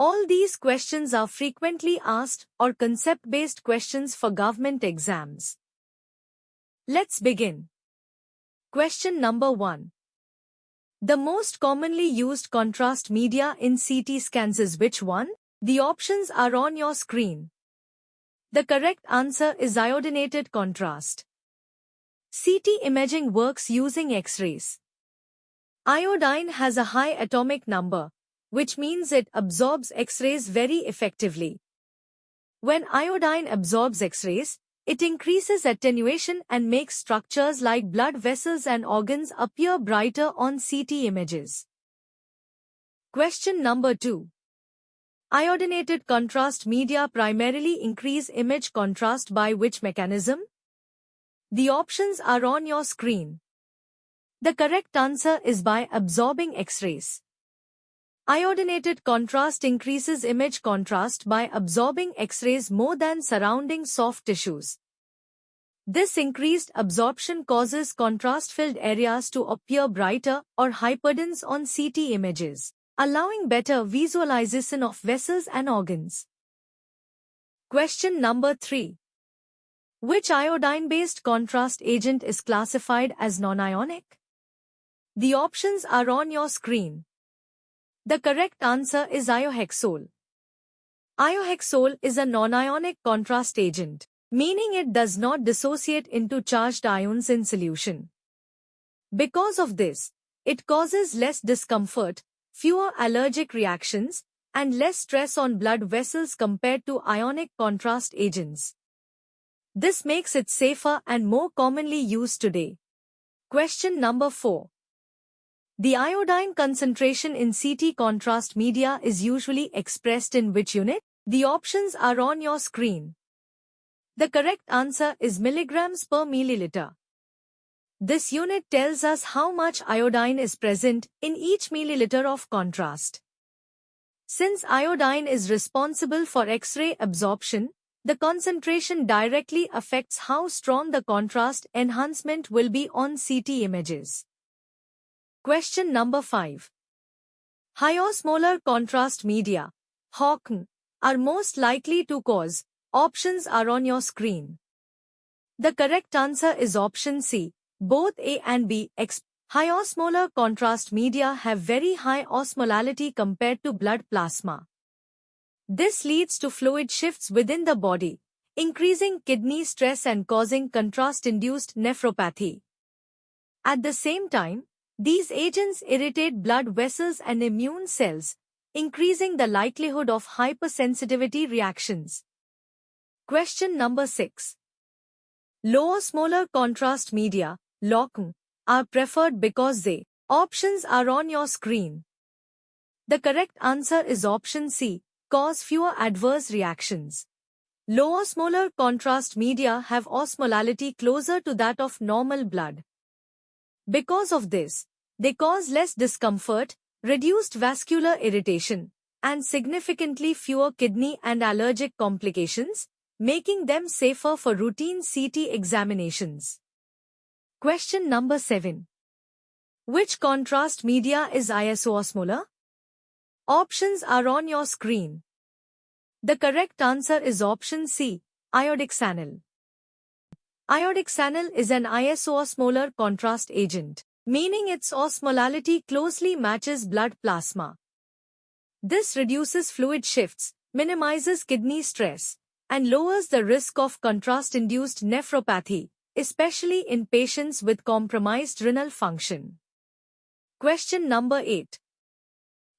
All these questions are frequently asked or concept-based questions for government exams. Let's begin. Question number 1. The most commonly used contrast media in CT scans is which one? The options are on your screen. The correct answer is iodinated contrast. CT imaging works using X-rays. Iodine has a high atomic number, which means it absorbs X-rays very effectively. When iodine absorbs X-rays, it increases attenuation and makes structures like blood vessels and organs appear brighter on CT images. Question number 2. Iodinated contrast media primarily increase image contrast by which mechanism? The options are on your screen. The correct answer is by absorbing X-rays. Iodinated contrast increases image contrast by absorbing X-rays more than surrounding soft tissues. This increased absorption causes contrast-filled areas to appear brighter or hyperdense on CT images, allowing better visualization of vessels and organs. Question number 3. Which iodine-based contrast agent is classified as non-ionic? The options are on your screen. The correct answer is iohexol. Iohexol is a non-ionic contrast agent, meaning it does not dissociate into charged ions in solution. Because of this, it causes less discomfort, fewer allergic reactions, and less stress on blood vessels compared to ionic contrast agents. This makes it safer and more commonly used today. Question number 4. The iodine concentration in CT contrast media is usually expressed in which unit? The options are on your screen. The correct answer is milligrams per milliliter. This unit tells us how much iodine is present in each milliliter of contrast. Since iodine is responsible for X-ray absorption, the concentration directly affects how strong the contrast enhancement will be on CT images. Question number 5. High osmolar contrast media, HOCM, are most likely to cause. Options are on your screen. The correct answer is option C. Both A and B. High osmolar contrast media have very high osmolality compared to blood plasma. This leads to fluid shifts within the body, increasing kidney stress and causing contrast-induced nephropathy. At the same time, these agents irritate blood vessels and immune cells, increasing the likelihood of hypersensitivity reactions. Question number 6. Low osmolar contrast media, LOCM, are preferred because they. Options are on your screen. The correct answer is option C, cause fewer adverse reactions. Low osmolar contrast media have osmolality closer to that of normal blood. Because of this, they cause less discomfort, reduced vascular irritation, and significantly fewer kidney and allergic complications, making them safer for routine CT examinations. Question number 7. Which contrast media is isoosmolar? Options are on your screen. The correct answer is option C, iodexanil. Iodexanil is an isoosmolar contrast agent, meaning its osmolality closely matches blood plasma. This reduces fluid shifts, minimizes kidney stress, and lowers the risk of contrast-induced nephropathy, especially in patients with compromised renal function. Question number 8.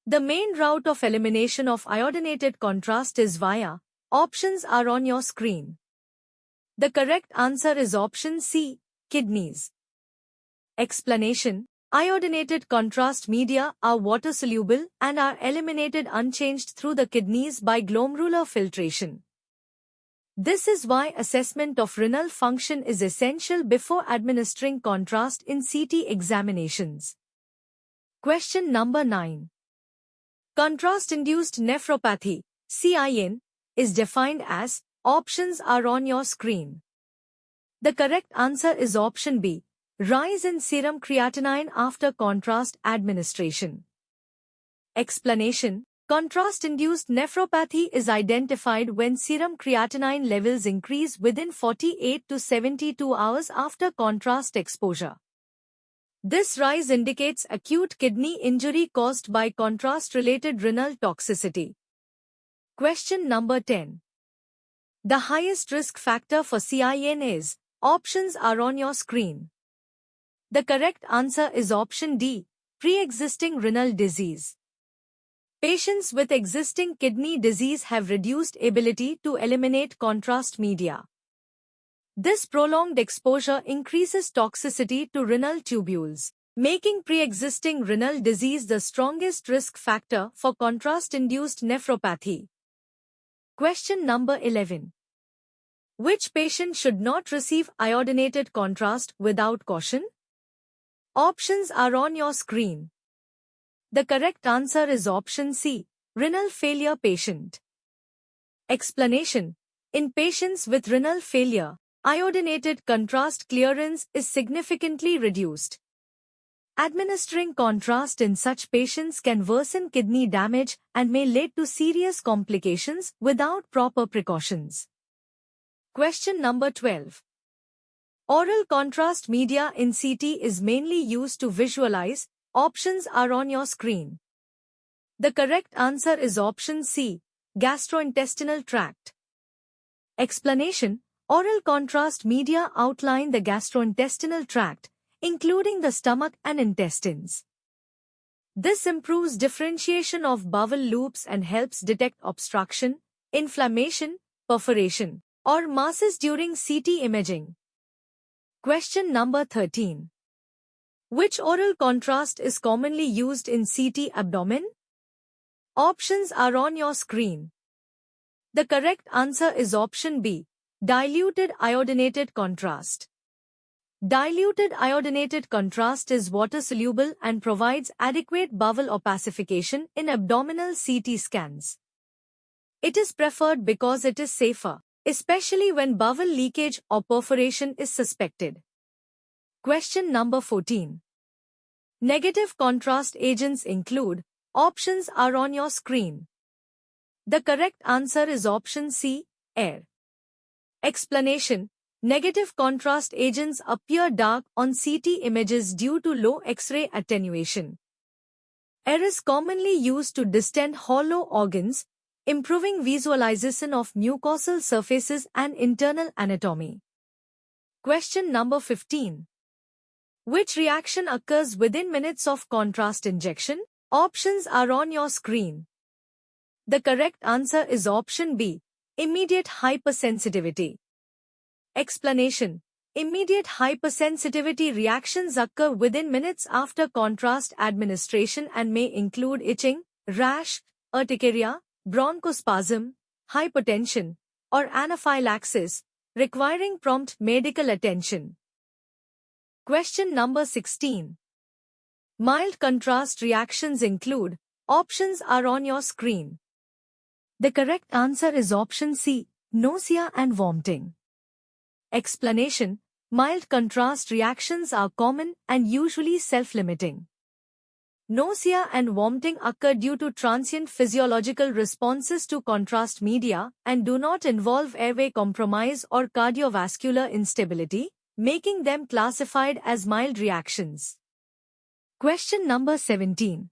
The main route of elimination of iodinated contrast is via. Options are on your screen. The correct answer is option C, kidneys. Explanation: iodinated contrast media are water-soluble and are eliminated unchanged through the kidneys by glomerular filtration. This is why assessment of renal function is essential before administering contrast in CT examinations. Question number 9. Contrast-induced nephropathy, CIN, is defined as. Options are on your screen. The correct answer is option B, rise in serum creatinine after contrast administration. Explanation: Contrast-induced nephropathy is identified when serum creatinine levels increase within 48 to 72 hours after contrast exposure. This rise indicates acute kidney injury caused by contrast-related renal toxicity. Question number 10. The highest risk factor for CIN is. Options are on your screen. The correct answer is option D, pre-existing renal disease. Patients with existing kidney disease have reduced ability to eliminate contrast media. This prolonged exposure increases toxicity to renal tubules, making pre-existing renal disease the strongest risk factor for contrast-induced nephropathy. Question number 11. Which patient should not receive iodinated contrast without caution? Options are on your screen. The correct answer is option C, renal failure patient. Explanation. In patients with renal failure, iodinated contrast clearance is significantly reduced. Administering contrast in such patients can worsen kidney damage and may lead to serious complications without proper precautions. Question number 12. Oral contrast media in CT is mainly used to visualize. Options are on your screen. The correct answer is option C, gastrointestinal tract. Explanation. Oral contrast media outline the gastrointestinal tract, including the stomach and intestines. This improves differentiation of bowel loops and helps detect obstruction, inflammation, perforation, or masses during CT imaging. Question number 13. Which oral contrast is commonly used in CT abdomen? Options are on your screen. The correct answer is option B, diluted iodinated contrast. Diluted iodinated contrast is water-soluble and provides adequate bowel opacification in abdominal CT scans. It is preferred because it is safer, especially when bowel leakage or perforation is suspected. Question number 14. Negative contrast agents include. Options are on your screen. The correct answer is option C, air. Explanation. Negative contrast agents appear dark on CT images due to low X-ray attenuation. Air is commonly used to distend hollow organs, improving visualization of mucosal surfaces and internal anatomy. Question number 15. Which reaction occurs within minutes of contrast injection? Options are on your screen. The correct answer is option B, immediate hypersensitivity. Explanation. Immediate hypersensitivity reactions occur within minutes after contrast administration and may include itching, rash, urticaria, bronchospasm, hypotension, or anaphylaxis, requiring prompt medical attention. Question number 16. Mild contrast reactions include. Options are on your screen. The correct answer is option C, nausea and vomiting. Explanation. Mild contrast reactions are common and usually self-limiting. Nausea and vomiting occur due to transient physiological responses to contrast media and do not involve airway compromise or cardiovascular instability, making them classified as mild reactions. Question number 17.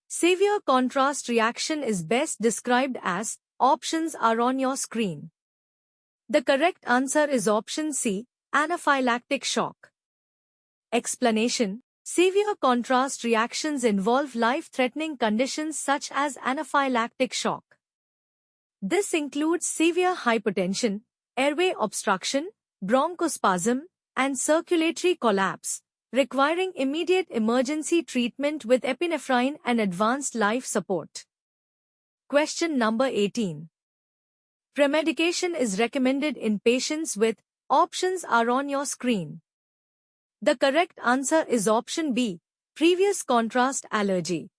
Severe contrast reaction is best described as. Options are on your screen. The correct answer is option C, anaphylactic shock. Explanation. Severe contrast reactions involve life-threatening conditions such as anaphylactic shock. This includes severe hypotension, airway obstruction, bronchospasm, and circulatory collapse, requiring immediate emergency treatment with epinephrine and advanced life support. Question number 18. Premedication is recommended in patients with. Options are on your screen. The correct answer is option B, previous contrast allergy.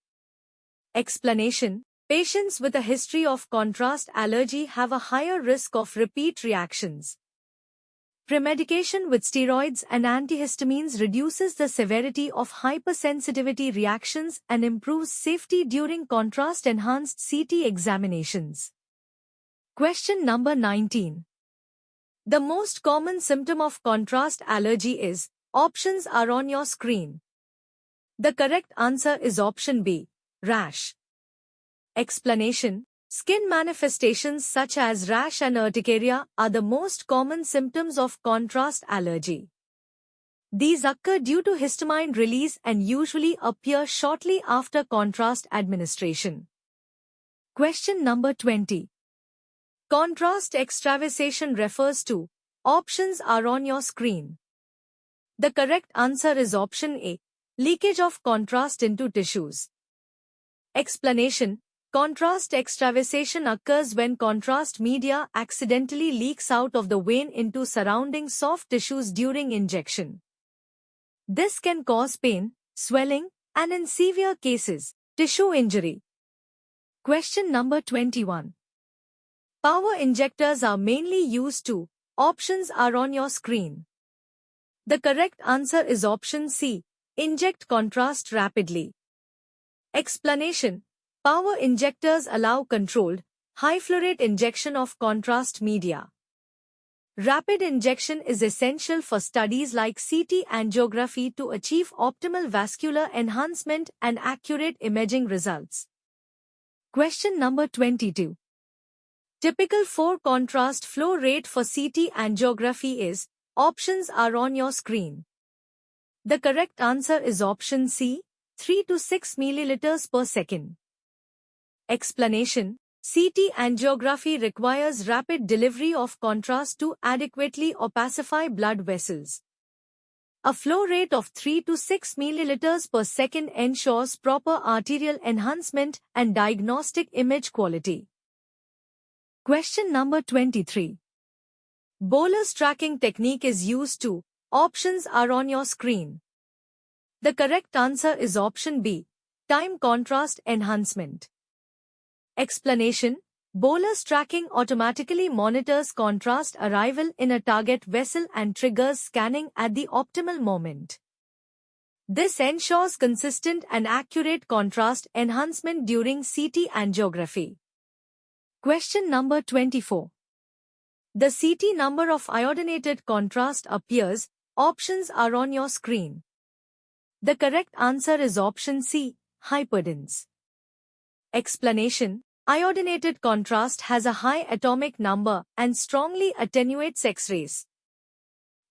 Explanation. Patients with a history of contrast allergy have a higher risk of repeat reactions. Premedication with steroids and antihistamines reduces the severity of hypersensitivity reactions and improves safety during contrast-enhanced CT examinations. Question number 19. The most common symptom of contrast allergy is. Options are on your screen. The correct answer is option B, rash. Explanation. Skin manifestations such as rash and urticaria are the most common symptoms of contrast allergy. These occur due to histamine release and usually appear shortly after contrast administration. Question number 20. Contrast extravasation refers to. Options are on your screen. The correct answer is option A, leakage of contrast into tissues. Explanation. Contrast extravasation occurs when contrast media accidentally leaks out of the vein into surrounding soft tissues during injection. This can cause pain, swelling, and in severe cases, tissue injury. Question number 21. Power injectors are mainly used to. Options are on your screen. The correct answer is option C, inject contrast rapidly. Explanation. Power injectors allow controlled, high-flow-rate injection of contrast media. Rapid injection is essential for studies like CT angiography to achieve optimal vascular enhancement and accurate imaging results. Question number 22. Typical 4-contrast flow rate for CT angiography is. Options are on your screen. The correct answer is option C, 3 to 6 milliliters per second. Explanation. CT angiography requires rapid delivery of contrast to adequately opacify blood vessels. A flow rate of 3 to 6 milliliters per second ensures proper arterial enhancement and diagnostic image quality. Question number 23. Bolus tracking technique is used to. Options are on your screen. The correct answer is option B, time contrast enhancement. Explanation. Bolus tracking automatically monitors contrast arrival in a target vessel and triggers scanning at the optimal moment. This ensures consistent and accurate contrast enhancement during CT angiography. Question number 24. The CT number of iodinated contrast appears. Options are on your screen. The correct answer is option C, hyperdense. Explanation. Iodinated contrast has a high atomic number and strongly attenuates X-rays.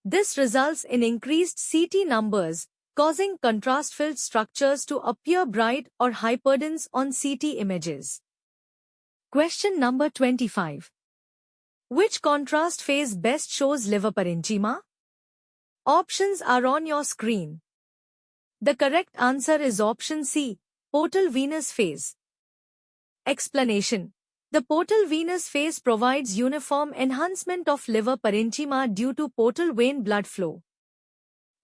This results in increased CT numbers, causing contrast-filled structures to appear bright or hyperdense on CT images. Question number 25. Which contrast phase best shows liver parenchyma? Options are on your screen. The correct answer is option C, portal venous phase. Explanation. The portal venous phase provides uniform enhancement of liver parenchyma due to portal vein blood flow.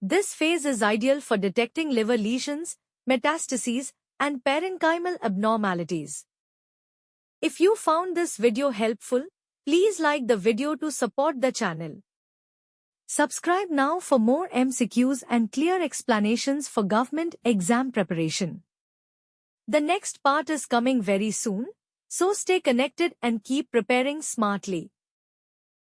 This phase is ideal for detecting liver lesions, metastases, and parenchymal abnormalities. If you found this video helpful, please like the video to support the channel. Subscribe now for more MCQs and clear explanations for government exam preparation. The next part is coming very soon, so stay connected and keep preparing smartly.